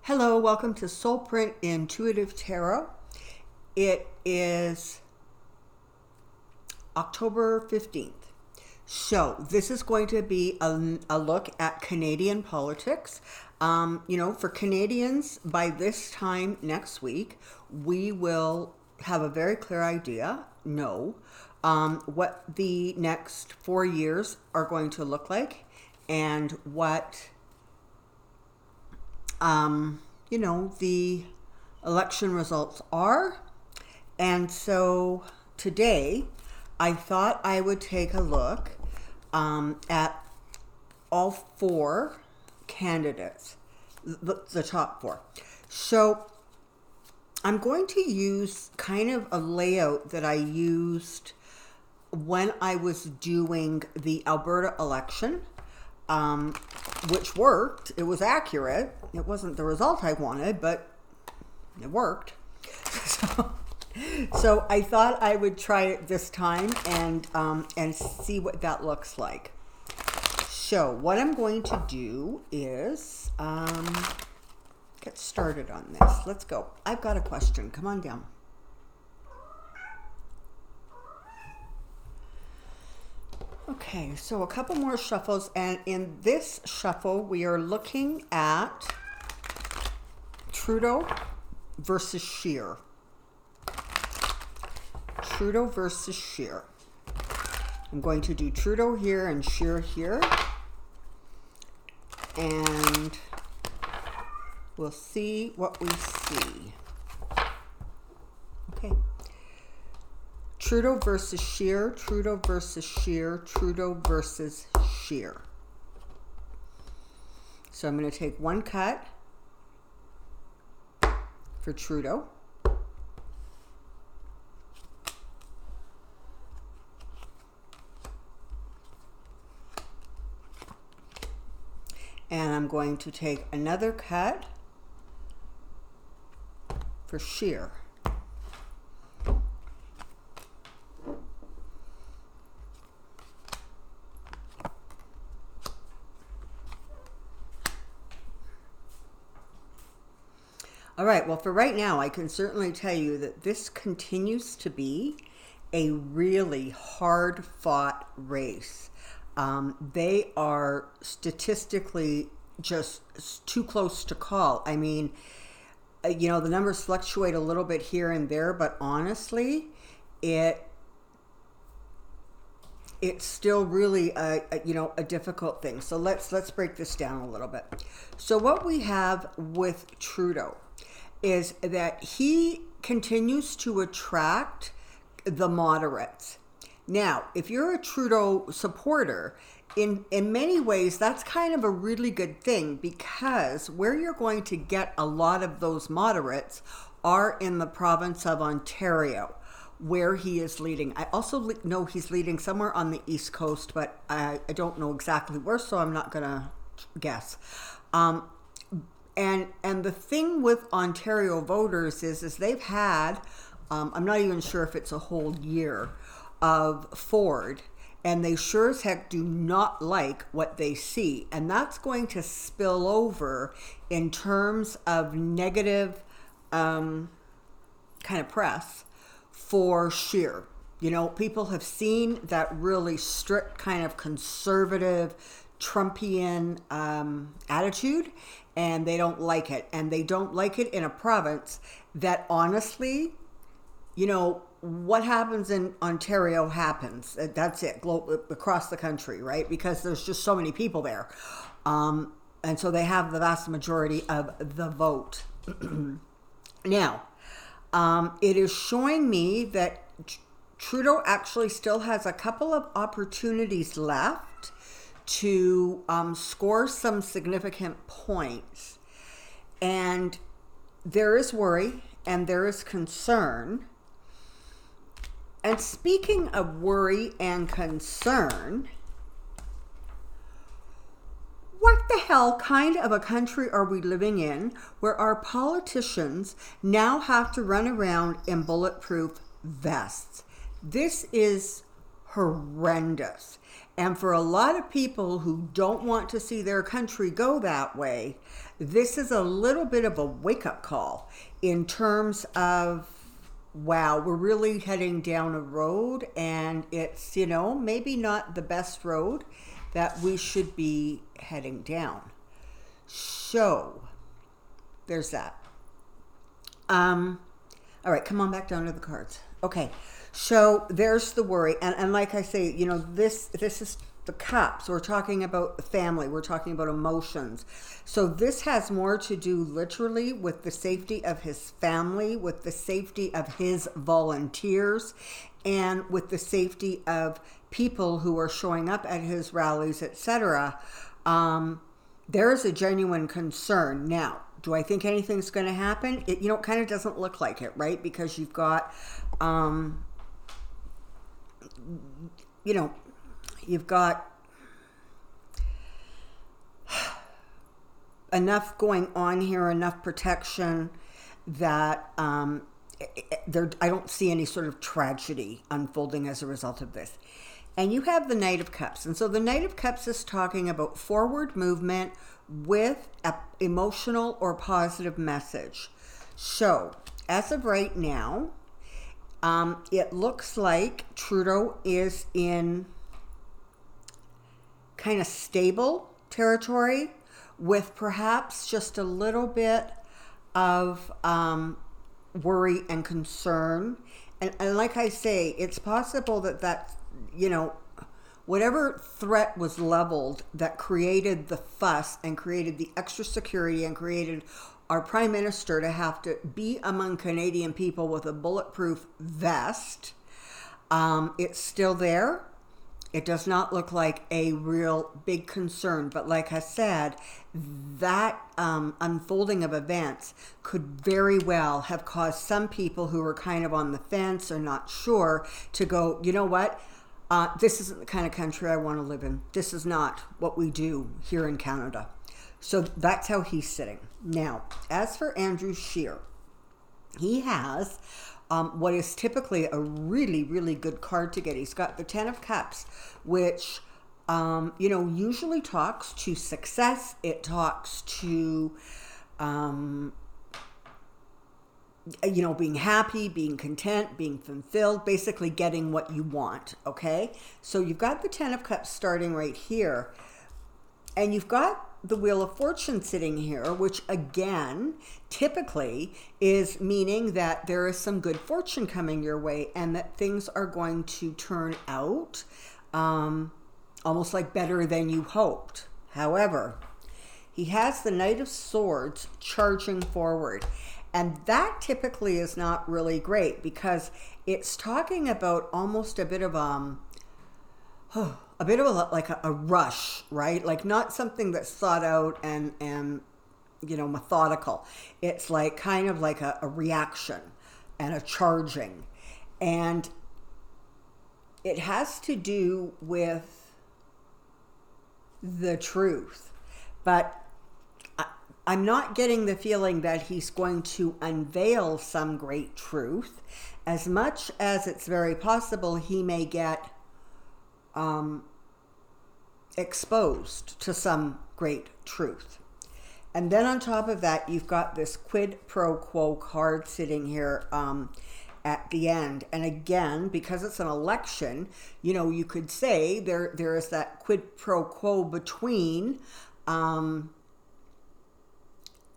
Hello, welcome to Soulprint Intuitive Tarot. It is October 15th. So this is going to be a look at Canadian politics. For Canadians, by this time next week, we will have a very clear idea, what the next 4 years are going to look like and what the election results are. And so today I thought I would take a look at all four candidates, the top four. So I'm going to use kind of a layout that I used when I was doing the Alberta election, which worked. It was accurate. It wasn't the result I wanted, but it worked. So I thought I would try it this time and see what that looks like. So what I'm going to do is get started on this. Let's go. I've got a question. Come on down. Okay, so a couple more shuffles, and in this shuffle we are looking at Trudeau versus Scheer. Trudeau versus Scheer. I'm going to do Trudeau here and Scheer here, and we'll see what we see. Okay. Trudeau versus Scheer, Trudeau versus Scheer, Trudeau versus Scheer. So I'm going to take one cut for Trudeau. And I'm going to take another cut for Scheer. All right, well, for right now, I can certainly tell you that this continues to be a really hard-fought race. They are statistically just too close to call. I mean, the numbers fluctuate a little bit here and there, but honestly, it's still really a difficult thing. So let's break this down a little bit. So what we have with Trudeau is that he continues to attract the moderates. Now, if you're a Trudeau supporter, in many ways, that's kind of a really good thing, because where you're going to get a lot of those moderates are in the province of Ontario, where he is leading. I also know he's leading somewhere on the East Coast, but I don't know exactly where, so I'm not going to guess. And the thing with Ontario voters is they've had, I'm not even sure if it's a whole year, of Ford, and they sure as heck do not like what they see. And that's going to spill over in terms of negative kind of press for Scheer. People have seen that really strict kind of conservative Trumpian attitude, and they don't like it. And they don't like it in a province that honestly, what happens in Ontario happens. That's it, across the country, right? Because there's just so many people there. And so they have the vast majority of the vote. Now, it is showing me that Trudeau actually still has a couple of opportunities left to score some significant points. And there is worry and there is concern. And speaking of worry and concern, what the hell kind of a country are we living in where our politicians now have to run around in bulletproof vests? This is horrendous. And for a lot of people who don't want to see their country go that way, this is a little bit of a wake-up call in terms of, wow, we're really heading down a road, and it's, you know, maybe not the best road that we should be heading down. So there's that. All right, come on back down to the cards. Okay, so there's the worry. And like I say, you know, this is the cups. We're talking about the family. We're talking about emotions. So this has more to do literally with the safety of his family, with the safety of his volunteers, and with the safety of people who are showing up at his rallies, etc. There is a genuine concern. Now, do I think anything's going to happen? It, you know, it kind of doesn't look like it, right? Because you've got, you know, you've got enough going on here, enough protection that there, I don't see any sort of tragedy unfolding as a result of this. And you have the Knight of Cups. And so the Knight of Cups is talking about forward movement with an emotional or positive message. So as of right now, it looks like Trudeau is in kind of stable territory with perhaps just a little bit of worry and concern. And like I say, it's possible that, you know, whatever threat was leveled that created the fuss and created the extra security and created our prime minister to have to be among Canadian people with a bulletproof vest, it's still there. It does not look like a real big concern. But like I said, that unfolding of events could very well have caused some people who were kind of on the fence or not sure to go, you know what? This isn't the kind of country I want to live in. This is not what we do here in Canada. So that's how he's sitting. Now, as for Andrew Scheer, he has what is typically a really, really good card to get. He's got the Ten of Cups, which, you know, usually talks to success. It talks to, you know, being happy, being content, being fulfilled, basically getting what you want, okay? So you've got the Ten of Cups starting right here, and you've got the Wheel of Fortune sitting here, which again, typically is meaning that there is some good fortune coming your way and that things are going to turn out almost like better than you hoped. However, he has the Knight of Swords charging forward. And that typically is not really great because it's talking about almost a bit of like a rush, right? Like not something that's thought out and you know, methodical. It's like kind of like a reaction and a charging. And it has to do with the truth. But I'm not getting the feeling that he's going to unveil some great truth, as much as it's very possible he may get exposed to some great truth. And then on top of that, you've got this quid pro quo card sitting here at the end. And again, because it's an election, you know, you could say there is that quid pro quo between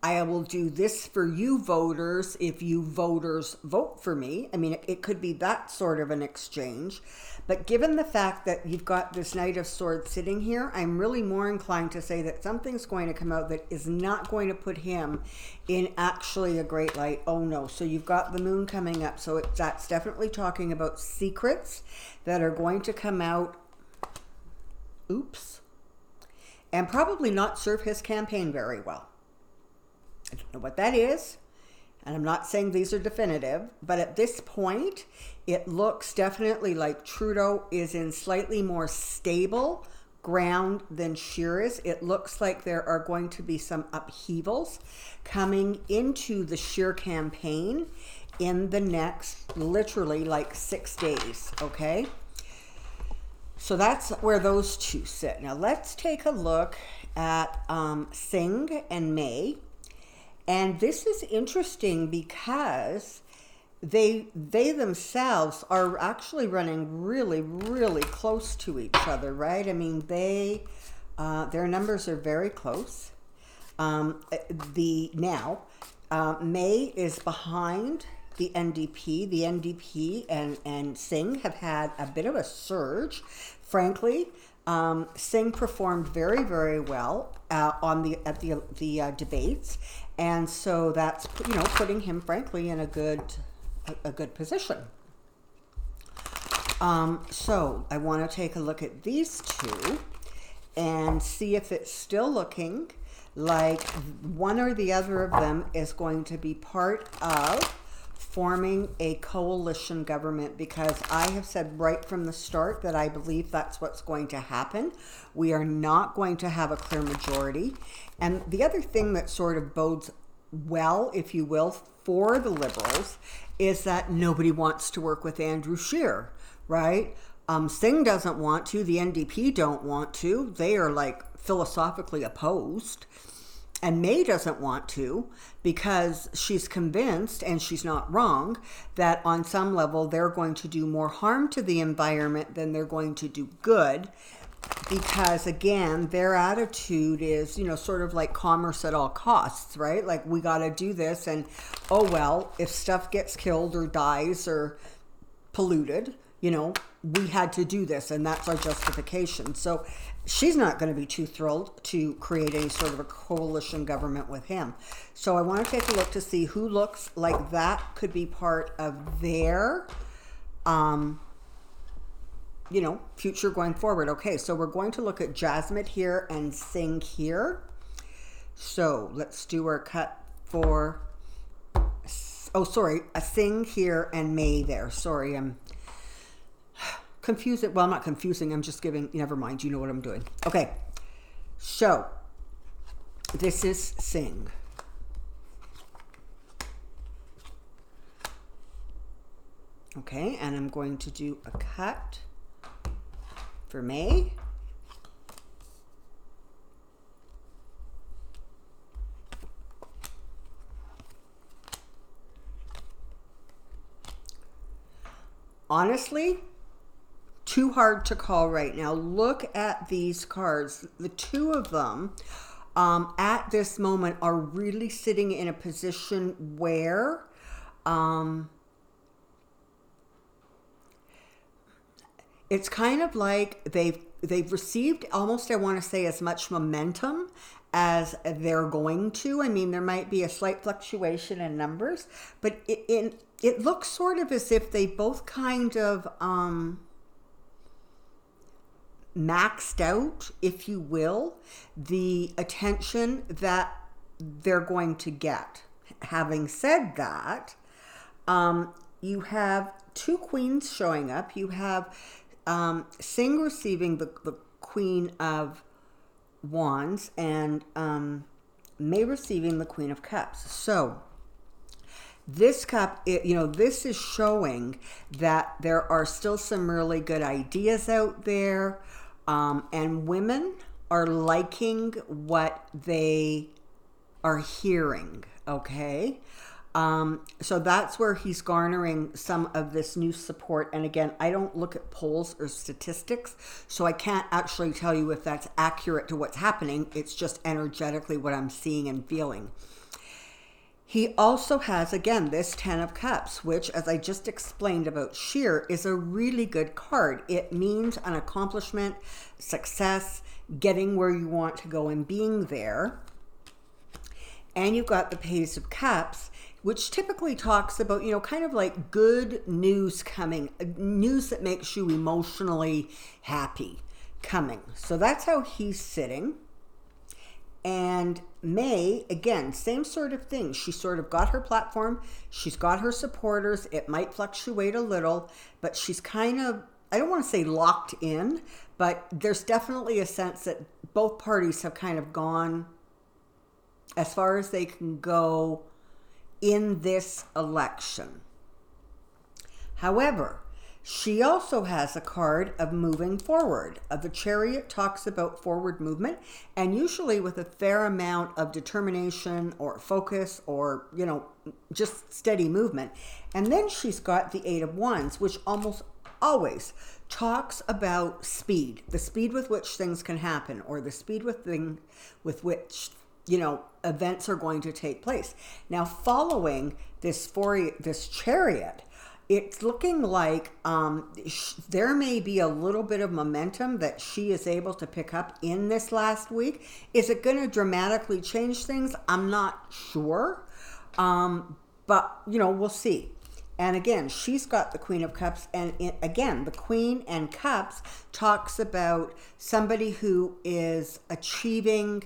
I will do this for you voters if you voters vote for me. I mean, it could be that sort of an exchange. But given the fact that you've got this Knight of Swords sitting here, I'm really more inclined to say that something's going to come out that is not going to put him in actually a great light. Oh no. So you've got the Moon coming up. So that's definitely talking about secrets that are going to come out. Oops. And probably not serve his campaign very well. I don't know what that is, and I'm not saying these are definitive, but at this point, it looks definitely like Trudeau is in slightly more stable ground than Scheer is. It looks like there are going to be some upheavals coming into the Scheer campaign in the next, literally like 6 days, okay? So that's where those two sit. Now let's take a look at Singh and May. And this is interesting because they themselves are actually running really, really close to each other, right? I mean, their numbers are very close. May is behind the NDP. The NDP and Singh have had a bit of a surge. Frankly, Singh performed very, very well at the debates, and so that's putting him, frankly, in a good position. So I want to take a look at these two and see if it's still looking like one or the other of them is going to be part of forming a coalition government, because I have said right from the start that I believe that's what's going to happen. We are not going to have a clear majority. And the other thing that sort of bodes well, if you will, for the Liberals is that nobody wants to work with Andrew Scheer, right? Singh doesn't want to, the NDP don't want to. They are like philosophically opposed. And May doesn't want to, because she's convinced, and she's not wrong, that on some level they're going to do more harm to the environment than they're going to do good. Because again, their attitude is, sort of like commerce at all costs, right? Like, we got to do this, and oh well, if stuff gets killed or dies or polluted, we had to do this, and that's our justification. So she's not going to be too thrilled to create any sort of a coalition government with him. So I want to take a look to see who looks like that could be part of their future going forward. Okay, so we're going to look at Jasmine here and Singh here. So let's do our cut for, a Singh here and May there. Sorry, I'm confusing. Well, I'm not confusing. I'm just giving, never mind. You know what I'm doing. Okay, so this is Singh. Okay, and I'm going to do a cut for May. Honestly, too hard to call right now. Look at these cards. The two of them at this moment are really sitting in a position where it's kind of like they've received almost, I want to say, as much momentum as they're going to. I mean, there might be a slight fluctuation in numbers, but it looks sort of as if they both kind of maxed out, if you will, the attention that they're going to get. Having said that, you have two queens showing up. You have Singh receiving the Queen of Wands, and May receiving the Queen of Cups. So this cup, this is showing that there are still some really good ideas out there, and women are liking what they are hearing, okay? So that's where he's garnering some of this new support. And again, I don't look at polls or statistics, so I can't actually tell you if that's accurate to what's happening. It's just energetically what I'm seeing and feeling. He also has, again, this 10 of Cups, which, as I just explained about Scheer, is a really good card. It means an accomplishment, success, getting where you want to go and being there. And you've got the Page of Cups, which typically talks about, kind of like good news coming, news that makes you emotionally happy coming. So that's how he's sitting. And May, again, same sort of thing. She sort of got her platform. She's got her supporters. It might fluctuate a little, but she's kind of, I don't want to say locked in, but there's definitely a sense that both parties have kind of gone as far as they can go in this election. However, She also has a card of moving forward. The Chariot talks about forward movement, and usually with a fair amount of determination or focus or, you know, just steady movement. And then she's got the Eight of Wands, which almost always talks about speed, the speed with which things can happen, or the speed with which, you know, events are going to take place. Now, following this Chariot, it's looking like there may be a little bit of momentum that she is able to pick up in this last week. Is it going to dramatically change things? I'm not sure. But, you know, we'll see. And again, she's got the Queen of Cups. And again, the Queen and Cups talks about somebody who is achieving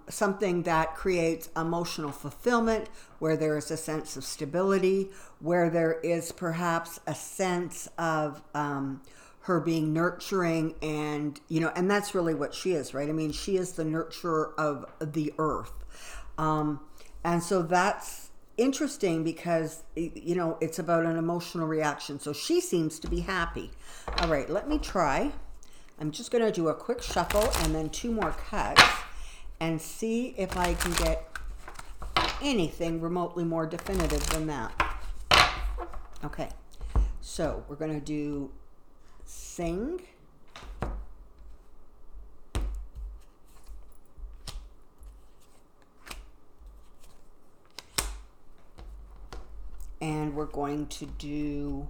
something that creates emotional fulfillment, where there is a sense of stability, where there is perhaps a sense of her being nurturing, and, you know, and that's really what she is, right? I mean, she is the nurturer of the earth. And so that's interesting because, you know, it's about an emotional reaction. So she seems to be happy. All right, let me try. I'm just going to do a quick shuffle and then 2 more cuts, and see if I can get anything remotely more definitive than that. Okay, so we're going to do Singh, and we're going to do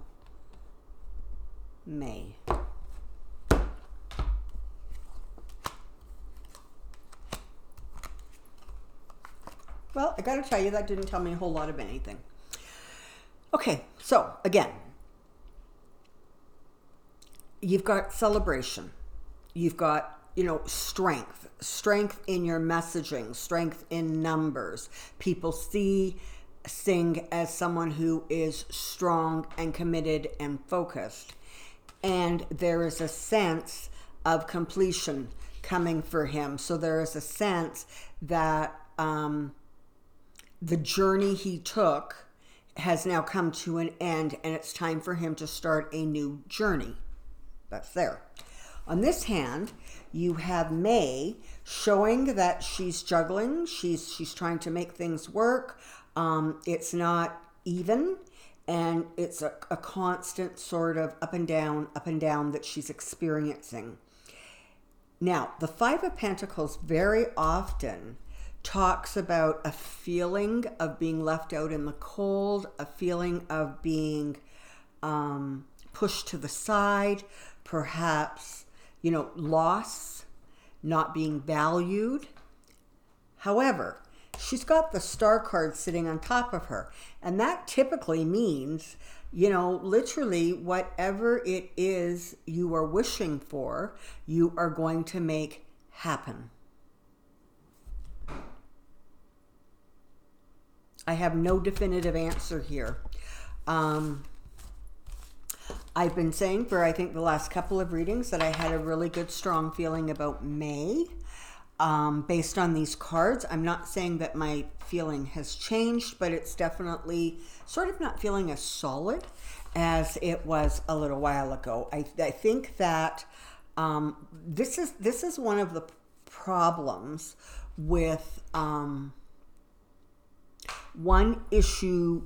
May. Well, I got to tell you, that didn't tell me a whole lot of anything. Okay, so again, you've got celebration. You've got, you know, strength in your messaging, strength in numbers. People see Singh as someone who is strong and committed and focused. And there is a sense of completion coming for him. So there is a sense that the journey he took has now come to an end, and it's time for him to start a new journey. That's there. On this hand, you have May showing that she's juggling. She's trying to make things work. It's not even, and it's a constant sort of up and down that she's experiencing. Now, the Five of Pentacles very often talks about a feeling of being left out in the cold, a feeling of being pushed to the side, perhaps, you know, loss, not being valued. However, she's got the Star card sitting on top of her, and that typically means, you know, literally whatever it is you are wishing for, you are going to make happen. I have no definitive answer here. I've been saying for, I think, the last couple of readings that I had a really good, strong feeling about May based on these cards. I'm not saying that my feeling has changed, but it's definitely sort of not feeling as solid as it was a little while ago. I think that this is one of the problems with one issue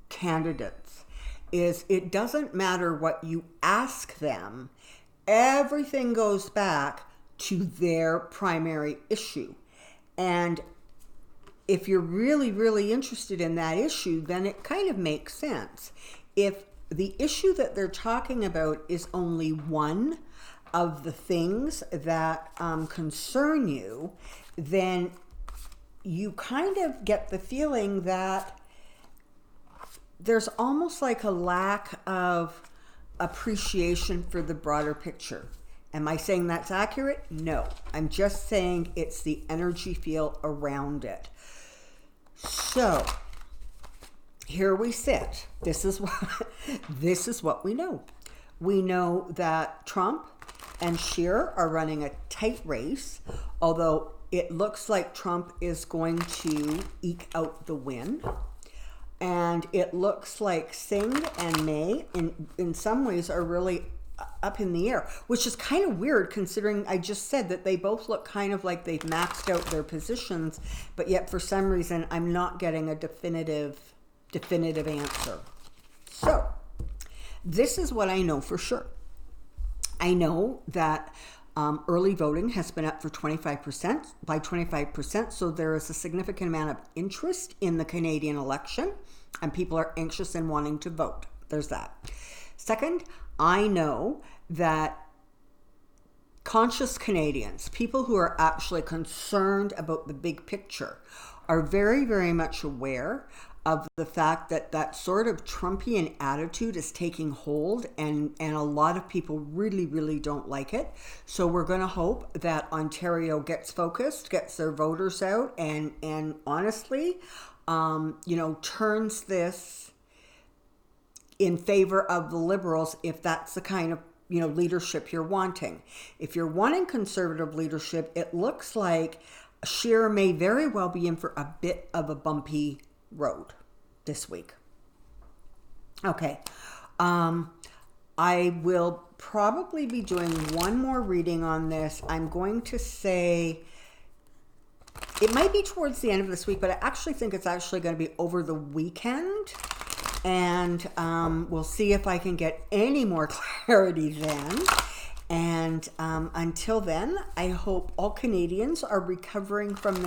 candidates, is it doesn't matter what you ask them, everything goes back to their primary issue. And if you're really, really interested in that issue, then it kind of makes sense. If the issue that they're talking about is only one of the things that concern you, then you kind of get the feeling that there's almost like a lack of appreciation for the broader picture. Am I saying that's accurate? No. I'm just saying it's the energy field around it. So here we sit. This is what we know. We know that Trump and Scheer are running a tight race, although it looks like Trump is going to eke out the win. And it looks like Singh and May in some ways are really up in the air, which is kind of weird considering I just said that they both look kind of like they've maxed out their positions, but yet for some reason I'm not getting a definitive answer. So this is what I know for sure. I know that early voting has been up for 25%, so there is a significant amount of interest in the Canadian election, and people are anxious and wanting to vote. There's that. Second, I know that conscious Canadians, people who are actually concerned about the big picture, are very, very much aware of the fact that that sort of Trumpian attitude is taking hold, and a lot of people really, really don't like it. So we're going to hope that Ontario gets focused, gets their voters out, and honestly, turns this in favor of the Liberals if that's the kind of leadership you're wanting. If you're wanting conservative leadership, it looks like Scheer may very well be in for a bit of a bumpy road this week. Okay. I will probably be doing one more reading on this. I'm going to say it might be towards the end of this week, but I actually think it's actually going to be over the weekend. And we'll see if I can get any more clarity then. And until then, I hope all Canadians are recovering from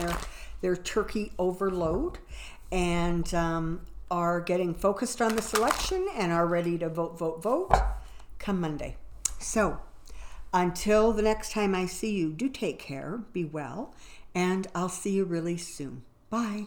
their turkey overload and are getting focused on this election and are ready to vote come Monday. So until the next time I see you, do take care, be well, and I'll see you really soon. Bye.